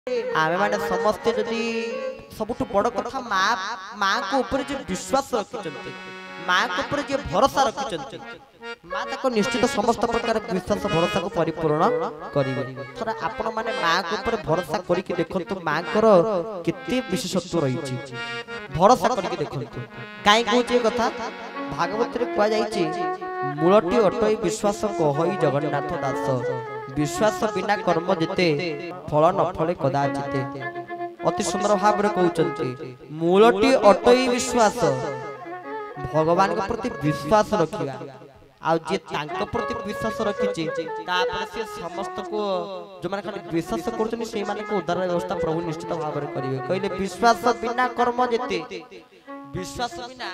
आमे माने समस्ते जदि सबुठु बड़ कथा माँ को ऊपर जो विश्वास रखिचंती माँ को ऊपर जो भरोसा रखिचंती माँ ताको निश्चित समस्त प्रकार विश्वास भरोसा को परिपूर्ण करिवे। थोड़ा आपण माने माँ को ऊपर भरोसा करिकि देखंतु माँ कर केते विशेषत्व रहिछि भरोसा करिकि देखंतु काई कहूचे कथा भागवत रे कुआ जाईछि मूलटी अटई विश्वास कहई जगन्नाथ दास विश्वास बिना कर्म जिते फल न फले कदाचिते अति सुंदर भाव रे कहउचंती मूलटी अटई विश्वास भगवान के प्रति विश्वास रखिया आ जे तांको प्रति विश्वास रखिछि तापर से समस्त को जो माने खाली विश्वास करछनि सेहि माने को उद्धार व्यवस्था प्रभु निश्चित भाव रे करिवे कहले विश्वास बिना कर्म जिते विश्वास बिना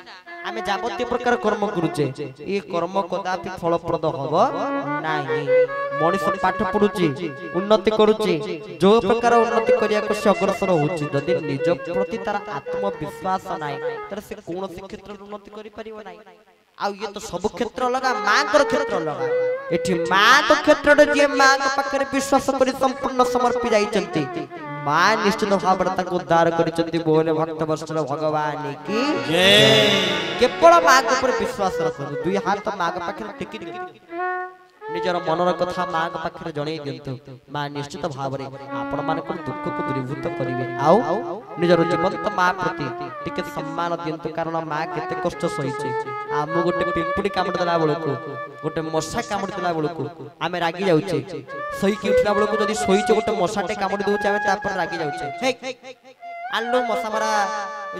आमे जाबत्य प्रकार कर्म करूचे ए कर्म कदापि फलप्रद हबो नाही। मनुष्य पाठ पढुची उन्नति करूची जो प्रकार उन्नति करिया को से अग्रसर होची जदि निज प्रति तार आत्मविश्वास नाही तर से कोन से क्षेत्र उन्नति करि परिबो नाही। आ ये तो सब क्षेत्र लगा मां कर क्षेत्र लगा एठी मां तो क्षेत्र रे जे मां के पाखरे विश्वास करि संपूर्ण समर्पि जाईचंती मां निश्चित भाव रे ताको उद्धार करिचंती बोले भक्त वत्सल भगवान की जय। केवल मां के ऊपर विश्वास रखो दुई हाथ मां के पाखरे टेकी निजर मनर कथा मां के पाखरे जणै दियंतु मां निश्चित भाव रे आपण मानक दुख को दूरीभूत करिवे आउ निजर जीवंत मां प्रति टिके सम्मान दियंतु कारण मां केते कष्ट सहिचे आम गोटे पिंपुड़ी कामड़ देला बेलू गोटे मशा कामड़ देला बेलू आमे रागी जाउचे सही की उठला बेलू जदी सोईचे गोटे मशाटे कामड़ दोचे आमे तापर रागी जाउचे हे आलो मशा मारा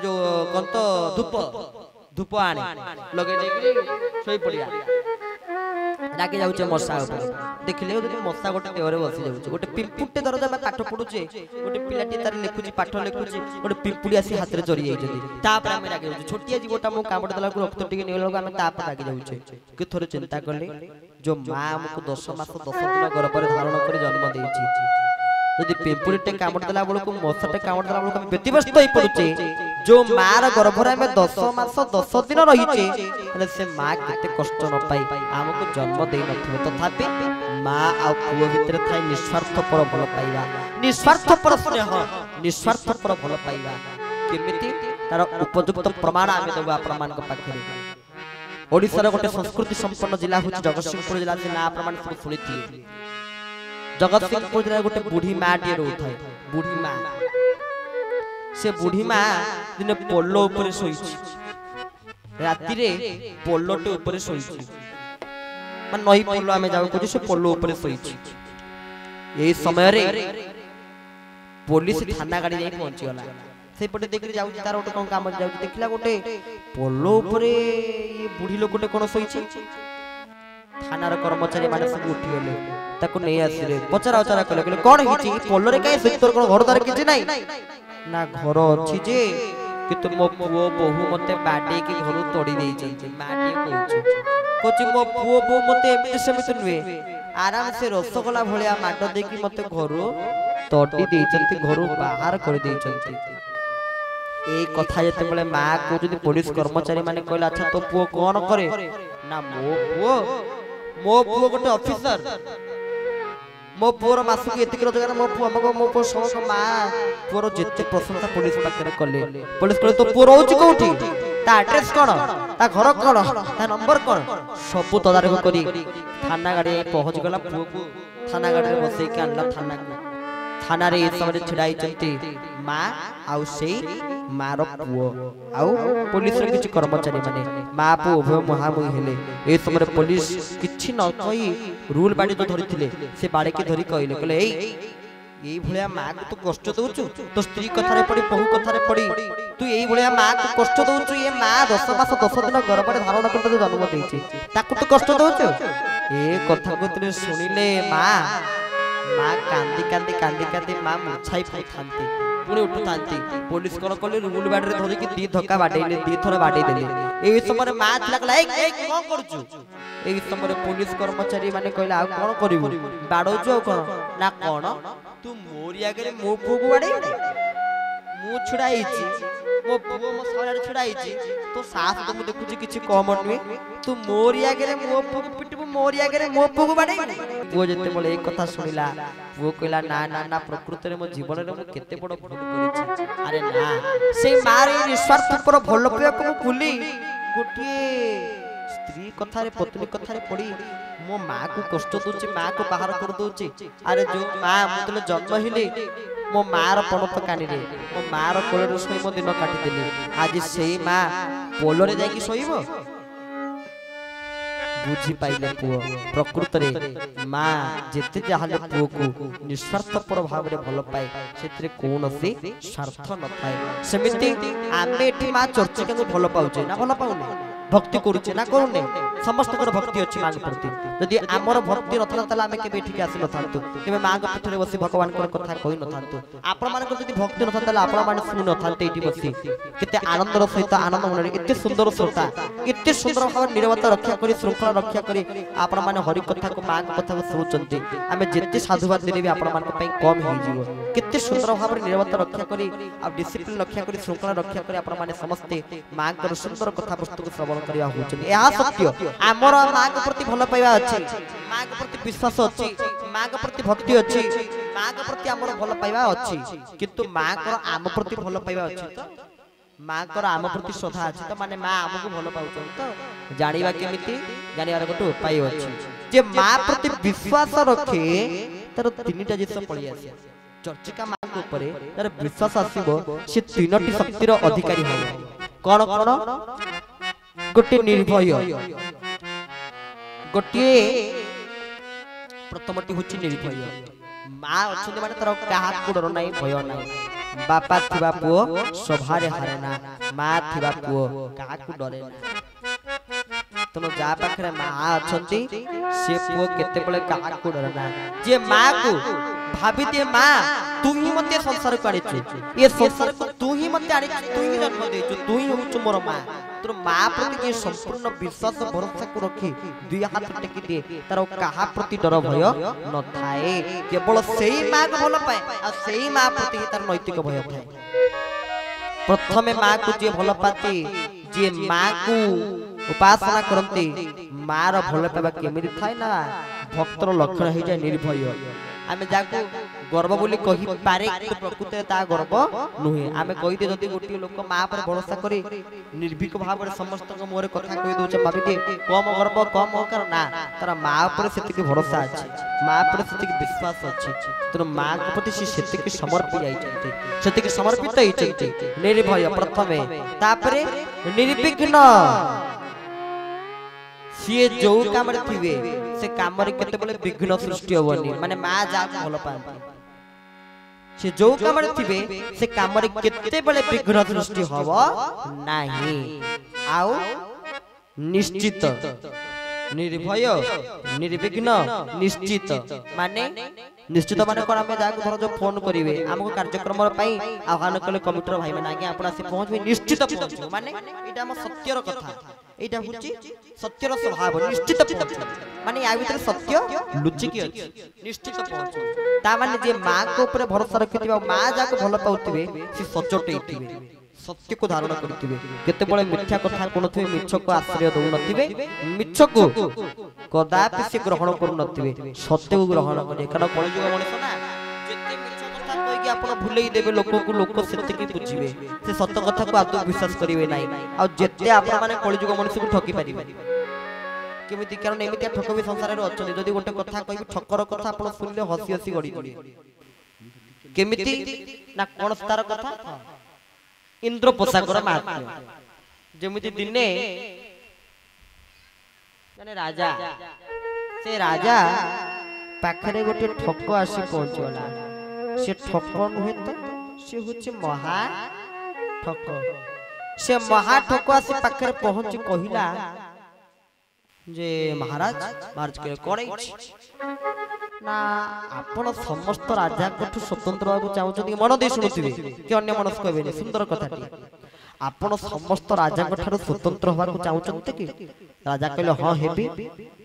जो गंत धूप आने लगे दे सोई पड़िया रागी जाउचे मशा ऊपर देखिले जदी मशा गोटे देहरे बसी जाउचे गोटे पिंपुटे दर जब काठ पडुचे गोटे पिलाटी तार लेखुची पाठ लेखुची गोटे पिंपुड़ी आसी हाथ रे जरी जाइछे तापर आमे रागी जाउचे छोटिया जीवटा मो कामड़ देला को रक्त टिके नेला आमे तापर रागी जाउचे कि थोरे चिंता करले जो मां हमको 10 मास 10 दिन गर्भ रे धारण करे जन्म देछि यदि पिंपुड़ीटे कामड़ देला बेलू मशाटे कामड़ देला बेलू हम व्यतिव्यस्त होई पडुचे जो मार गर्भ रे में 10 मास 10 दिन रहिचे से मां केते कष्ट न पाई हमको जन्म देई नथिबो तथापि मां आ पुओ भितर थाई निस्वार्थ पर भल पाइबा निस्वार्थ पर स्नेह निस्वार्थ पर भल पाइबा केमिति तार उपयुक्त प्रमाण आमे देबो आपण मान के पाखरे। ओडिसा रे गोटे संस्कृति संपन्न जिला होची जगतसिंहपुर जिला से ना प्रमाण सब सुनिथि जगतसिंहपुर जिला गोटे बूढ़ी मां टे रहथाय बूढ़ी मां से बूढ़ी मां दिन पोलो ऊपर सोईछि राति रे पोलोटे ऊपर सोईछि मन नई पोलो आमे जाउ को से पोलो ऊपर सोईछि ए समय रे पुलिस थाना गाड़ी जाई पहुंची गला से पटे देखि जाउ तार ओटे कोन काम जाउ देखिला गोटे पोलो ऊपर ये बूढ़ी लोकटे कोन सोईछि थाना रो कर्मचारी माने सब उठी गेले ताको नै आसिले पचरा उचरा कले कोन हिची पोलो रे काई सुतर कोन घर दार किछि नै ना घर अछि जे कि मो पुओ बहु मते बाडे की घर तोड़ी देई चंती माटी कहूची मो पुओ बहु मते एमिति समिति नुए आराम से रसगोला भलिया माट दे की मते घर तोड़ी देई चंती घर बाहर कर देई चंती। ए कथा जते बले मां को जदी पुलिस कर्मचारी माने कहला अच्छा तो पुओ कोन करे ना मो पुओ गोटे ऑफिसर मो पुओर मासु के एतिक रोजगार मो पुओ हमको मो पुओ समक मां पुओर जेते प्रशंसा पुलिस पाखरे कले पुलिस कहले तो पुओ रहउची कोठी ता एड्रेस कोन ता घर कोन ता नंबर कोन सब तदारक करी थाना गाड़ी पहुंच गला पुओ को थाना गाड़ी रे बसई के आनला थाना रे ए समय छिड़ाई चंती मां आउ सेई मारो पुओ आउ पुलिस रे किछि कर्मचारी माने मां पु उभय महामुही हेले ए समय पुलिस किछि न कहि रूल बाडी तो धरिथिले से बाडी के धरि कहिले कहले एई भलिया मां को तू कष्ट दउछु तो स्त्री कथा रे पड़ी बहु कथा रे पड़ी तू एई भलिया मां को कष्ट दउछु ये मां 10 मास 10 दिन गर्भ रे धारण करते जन्म देछि ताकू तू कष्ट दउछु ए कथा को तने सुनिले मां कांदी कांदी कांदी कांदी मां मुछाई पई थांती पुणी उठुतांती पुलिस कोन कले रूल बाडी रे धरि कि दी धक्का बाडेले दी थोर बाडे देले ए समय मां लागला ए कोन करछु ए समय पुलिस कर्मचारी माने कहला आ कोन करिवु बाडौछु कोन ना कोन तू मोरी आगे मो पुओ को बाडे मु छुड़ाईछि मो पुओ मो सामने छुड़ा आइछि तो सास तो मु देखुछि किछि कम नुहे तू मोरी आगे मो पुओ को पिटबो मोरी आगे मो पुओ को बाडै पुओ जते बोले एक कथा सुनिला पुओ कहला ना ना ना प्रकृति रे मो जीवन रे मु केते बड़ भूल करिछि अरे ना से मारे निस्वार्थ पर भल पाया को भूली गोटे स्त्री कथा रे पत्नी कथा रे पड़ी मो मां को कष्ट दोछि मां को बाहर कर दोछि अरे जो मां मुतले जन्म हिली मो मार पणत कानी रे मो मार कोले सोई मो दिन काटी देली आज सेई मां पोलो रे जाई कि सोईबो बुझी पाइले पुओ प्रकृत रे मां जेते जहाले पुओ को निस्वार्थ पर भाव रे भल पाए सेतरे कोनोसी स्वार्थ न थाए सेमिति आमे एठी मां चर्चिका को भल पाउचे ना भल पाउने भक्ति करूचे ना करूने समस्त कर भक्ति अछि मां प्रति यदि हमर भक्ति नथला तला हमें केबे एठी आसी न थांतु केबे मां को पीठरे बसी भगवान को कथा कहि न थांतु आपण मान को यदि भक्ति नथला तला आपण मान सुनि न थांते एठी बसी केते आनंदर सहित आनंद मनरे एते सुंदर श्रोता एते सुंदर भाव निरवता रक्षा करी श्रृंखला रक्षा करी आपण मान हरि कथा को मां को कथा को सुचंती हमें जेते साधुवाद देले भी आपण मान पई कम ही जीवो केते सुंदर भाव निरवता रक्षा करी आ डिसिप्लिन रक्षा करी श्रृंखला रक्षा करी आपण मान समस्त मां को सुंदर कथा वस्तु को श्रवण करिया होचनी या सत्य हमर मां के प्रति भल पाइबा अछि मां के प्रति विश्वास अछि मां के प्रति भक्ति अछि मां के प्रति हमर भल पाइबा अछि किंतु मां को आम प्रति भल पाइबा अछि तो मां को आम प्रति श्रद्धा अछि तो माने मां हमको भल पाउछन तो जानिबा केमिति जानिबार गोटे उपाय अछि जे मां प्रति विश्वास रखे तर तीनटा जिस पळि आसी चर्चिका मां के ऊपर तर विश्वास आसीबो से तीनटी शक्तिर अधिकारी होय कोन कोन गोटे निर्भय गोटे प्रथमटी होची निर्भय मां अछि माने तर काहा को डर नाही भय नाही बापा थिबा पुओ सभारे हारे ना मां थिबा पुओ काहा को डरे ना तनो जा पाखरे मां अछंती से पुओ केते बळे काहा को डरे ना जे मां को भाभी दे मां तू ही मते संसार को आनी ये संसार को तू ही मते आनी तू ही जन्म दे तू ही होच मोर मां तोर मां प्रति के संपूर्ण विश्वास भरोसा को रखी दुई हाथ टेकी दे तार कहा प्रति डर भय न थाए केवल सेही मां को भल पाए आ सेही मां प्रति तार नैतिक भय थाए प्रथमे मां को जे भल पाती जे मां को उपासना करंती मां रो भल पाबा केमिति थाए ना भक्तर लक्षण हे जाय निर्भय आमे जाको गर्व बोली कहि पारे प्रकृत ता गर्व नुहे आमे कहि दे जदी गोटी लोक मां पर भरोसा करी निर्भीक भाव रे समस्त को मोरे कथा कहि दोचे भाभी दे कम गर्व कम होकर ना तारा मां पर सेति भरोसा अछि मां पर सेति विश्वास अछि तोर मां के प्रति सेति के समर्पित जाई छै सेति के समर्पित होई छै निर्भय प्रथमे तापरे निर्विघ्न सीए जो काम रे थिबे से काम रे केते बोले विघ्न सृष्टि होबनी माने मां जा भल पांती से जो काम रे थिबे से काम रे केते बोले विघ्न सृष्टि होबो नाही आउ निश्चित निर्भय निर्विघ्न निश्चित माने निश्चित माने कोन हम जाके घर जो फोन करिवे हमको कार्यक्रम पई आह्वान कले कमिटर भाई माने आगे आपण से पहुंचबे निश्चित पहुंचबे माने एटा हम सत्यर कथा एटा होची सत्यर स्वभाव निश्चित पहुंच माने या भीतर सत्य लुचि की अछि निश्चित पहुंच ता माने जे मां को ऊपर भरोसा रखिथिबा मां जाके भल पाउथिबे से सचोटेइथिबे सत्य को धारण करथिबे केते बळे मिथ्या कथा कोनथिबे मिछ को आश्रय दउ नथिबे मिछ को कदापि से ग्रहण करू नथिबे सत्य को ग्रहण करे कारण कलिजुग मनुष्य ना जेते मिछ कथा कहि कि आपण भुलेई देबे लोक को लोक सेते की बुझिबे से सत्य कथा को आदौ विश्वास करिवे नाही आ जेते आपण माने कलिजुग मनुष्य को ठकी परिबे केमिति कारण एमिति ठकबे संसार रे अछन जदी गोटे कथा कहि ठकर कथा आपण सुनले हसी हसी गडी गडी केमिति ना कोन स्तार कथा इंद्र पोषाकर महात्म्य जेमिति दिने जने राजा से राजा पाखरे गोटे ठक आसी पहुंचला से ठक नुहे तो से होचे महा ठक से महा ठक आसी पाखरे पहुंच कहिला जे महाराज के कोड़ै ना आपण समस्त राजा कठु स्वतंत्र बाबू चाहू मन दे सुनुथिबे कि अन्य मनस कहबे सुंदर कथाटी आपण समस्त राजा ठारू स्वतंत्र होगा चाहते कि राजा कहले हाँ हेबी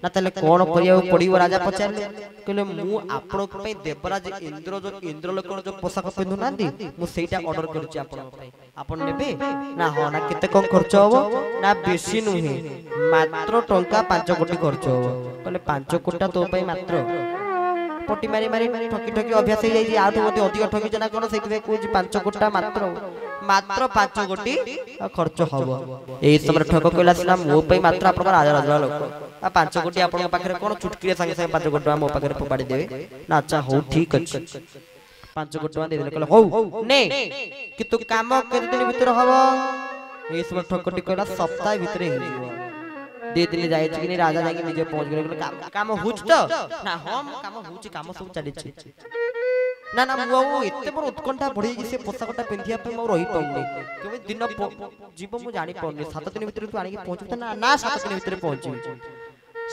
ना ताले कौन करिया पड़ियो राजा पचारे कहले मु आपण पे देवराज इंद्र जो इंद्रलोक जो पोशाक पिंधु नांदी मु सेटा ऑर्डर करछि आपण पे आपण नेबे ना हाँ ना केते कम खर्च होबो ना बेसी नुहे मात्र टंका 5 कोटी खर्च होबो कहले 5 कोटी तो पे मात्र पटी मारी मारी ठकी ठकी अभ्यास हो जाई आठो मते अधिक ठकी जना कोन सेति कोछि 5 कोटा मात्र मात्र 5 कोटी खर्च हबो एई समय ठक कहला सिना मो पे मात्र आपन राजा राजा लोक आ 5 कोटी आपन पाखरे कोन चुटकी संगे संगे 5 कोटी मो पाखरे पपाडी देबे ना अच्छा हो ठीक अछि 5 कोटी दे देले कहला हो ने कि तू काम केते दिन भीतर हबो एई समय ठकटी कहला सप्ताह भीतर हे जीवो दे दिले जाय छी कि राजा जाके निजे पहुंच गेले काम होछ तो ना हम काम होछ काम सब चली छी ना ना मो एते मोर उत्कंठा बढ़ी जे से पोशाकटा पिंधिया पे मो रही पउनी केबे दिन जीव मु जानि पउनी 7 दिन भीतर तू आनी के पहुंचू ना ना 7 दिन भीतर पहुंची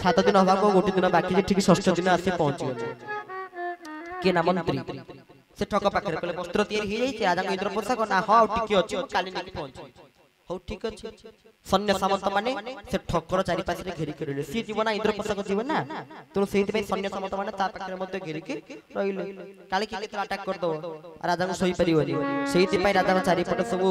7 दिन हवा को गोटी दिन बाकी जे ठीक 6 दिन आसे पहुंची के ना मंत्री से ठक पाखरे कहले वस्त्र तैयारी हे जाई राजा को इंद्र पोशाक ना हां टिके अछि काली नेकी पहुंची हो ठीक अछि सैन्य सामंत माने से ठक्कर चारि पास रे घेरी करले सी जीवन इंद्र पोशाक जीवन ना तो सेति में सैन्य सामंत माने ता पाखरे मध्ये घेरी के रहिले काली की केतला अटैक कर दो राजा को सोई परिवनी सेति पय राजा को चारि पट सब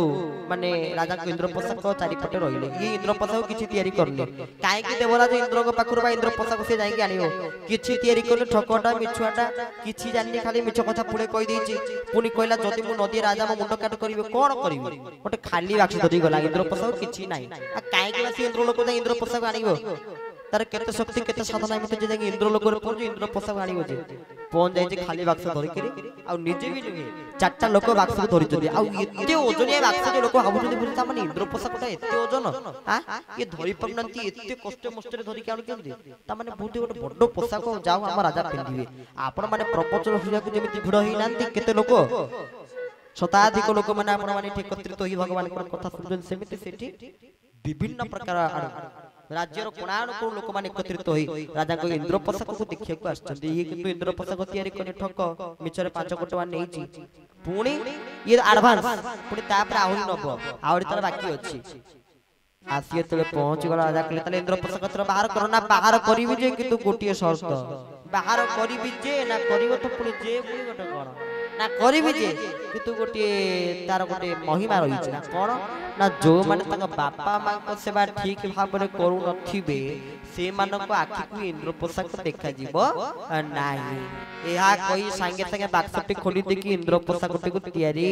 माने राजा को इंद्र पोशाक चारि पट रहिले ई इंद्र पोशाक किछि तयारी करले काहे कि देवराज इंद्र को पाखुर बा इंद्र पोशाक से जाई के आनियो किछि तयारी करले ठकटा मिछुआटा किछि जानि खाली मिछ कथा पुळे कहि देछि पुनी कहला जदी मु नदी राजा मो मुंड काट करिवे कोन करिवे ओटे खाली बाक्स धरि गला इंद्र पोशाक किछि नाही आ काहे कि बसी इंद्र लोक इंद्र पोशाक आनिबो तार केते शक्ति केते साधना मते जे इंद्र लोक रे पहुंच इंद्र पोशाक आनिबो जे पहुंच जाय जे खाली बाक्स धरि करी आ निजे भी नुहे चारटा लोक बाक्स धरि जदी आ एते ओजनिया बाक्स जे लोक हाबुते बुझी ता माने इंद्र पोशाकटा एते ओजन हां ये धरि पमनंती एते कष्ट मष्टरे धरि के आनु केंदी ता माने बहुते गोटे बड्डो पोशाक जाओ हम राजा पिंदिबे आपण माने प्रपंच हुजिया को जेमिति भिड़ होई नांती केते लोक शताधिक लोक माने आपण माने एकत्रित होई भगवान को कथा सुनजन सेमिति सेठी विभिन्न प्रकार राज्यर कोणानु को लोक माने एकत्रित होई राजा को इंद्र पोशाक को देखिया को आछथि ये किंतु इंद्र पोशाक तयारी कोने ठक मिचरे 5 कोटवा नेछि पुणी ये एडवांस पुणी तापर आहुरी नबो आहुरी तर बाकी अछि आसिए तले पहुंच गला राजा कहले तले इंद्र पोशाक तर बाहर करना बाहर करिवि जे किंतु गोटिए शर्त बाहर करिवि जे ना करिवो तो पुणी जे पुणी गोटे कोन ना करिवि जे किंतु गोटे तार गोटे महिमा रही छै ना कोन ना जो माने तंग बापा मां को सेवा ठीक भाव रे करू नथिबे से मानक आखि को इंद्र पोशाक देखा जीवो नाही एहा कोई संगे संगे बाक्सटी खोली देखि इंद्र पोशाक को तयारी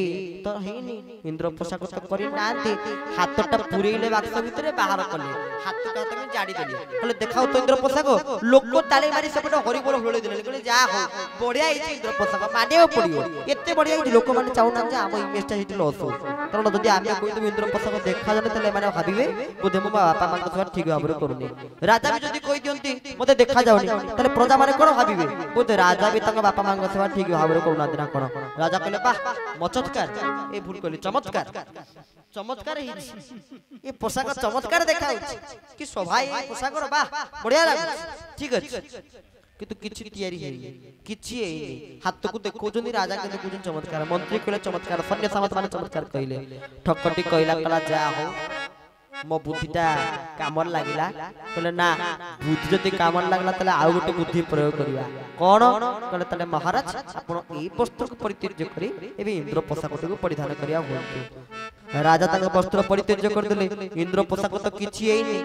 तो हेनी इंद्र पोशाक तो करी नांती हाथटा पुरेइले बाक्स भितरे बाहर कले हाथ का हाथ में जाडी देली कहले देखाओ तो इंद्र पोशाक लोक ताली मारी सेपटे हरि बोल होले देले कहले जा हो बढ़िया हे इंद्र पोशाक मानेओ पड़ियो एते बढ़िया हे लोक माने चाउ ना जे हम इमेज टा हिट लॉस हो कारण जदी आमे कोइ तो इंद्र पोशाक देखा जाने तले माने भाबिबे बोधे मो बापा मां को ठीक भाबरे करूनी राजा भी जदी कोइ दियंती मते देखा जाउनी तले प्रजा माने कोन भाबिबे बोधे राजा भी तंग बापा मां को सेवा ठीक भाबरे करूना दिना कोन राजा कहले बा मचत्कार ए भूल कहली चमत्कार चमत्कार ही ये पोशाक चमत्कार देखा कि शोभा ये पोशाक रो बा बढ़िया लाग ठीक अछि किंतु किछि तयारी हे किछि हे हाथ को देखो जनी राजा के देखो जन चमत्कार मंत्री कहले चमत्कार सैन्य सामंत माने चमत्कार कहले ठक्कटी कहला कला जा हो मो बुद्धिटा कामर लागिला कहले ना बुद्धि जति कामर लागला तले आ गोटे बुद्धि प्रयोग करिया कोन कहले तले महाराज आपण ए वस्त्र को परित्यज्य करी एबे इंद्र पोशाक को परिधान करिया होंतु राजा तक वस्त्र परित्यज्य कर देले इंद्र पोशाक तो किछि हेनी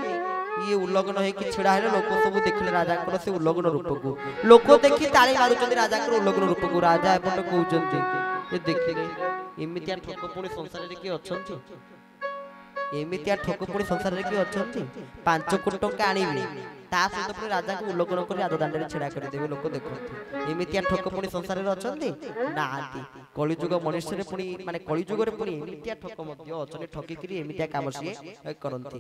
ये उल्लग्न है कि छिड़ा है लोक सब देखले राजा को से उल्लग्न रूप को लोक देखि ताली मारुचंदी राजा को उल्लग्न रूप को राजा एपट कहउचंती ये देखले एमितिया ठोकपुणी संसार रे के अछंती एमितिया ठोकपुणी संसार रे के अछंती 5 कोटी टंका आनिबे ता सहित पुणी राजा को उल्लग्न करी आद दांडे छिड़ा कर देबे लोक देखंती एमितिया ठोकपुणी संसार रे अछंती नांती कलिजुग मनुष्य रे पुणी माने कलिजुग रे पुणी एमितिया ठोक मध्य अछनी ठकी करी एमितिया काम से करंती।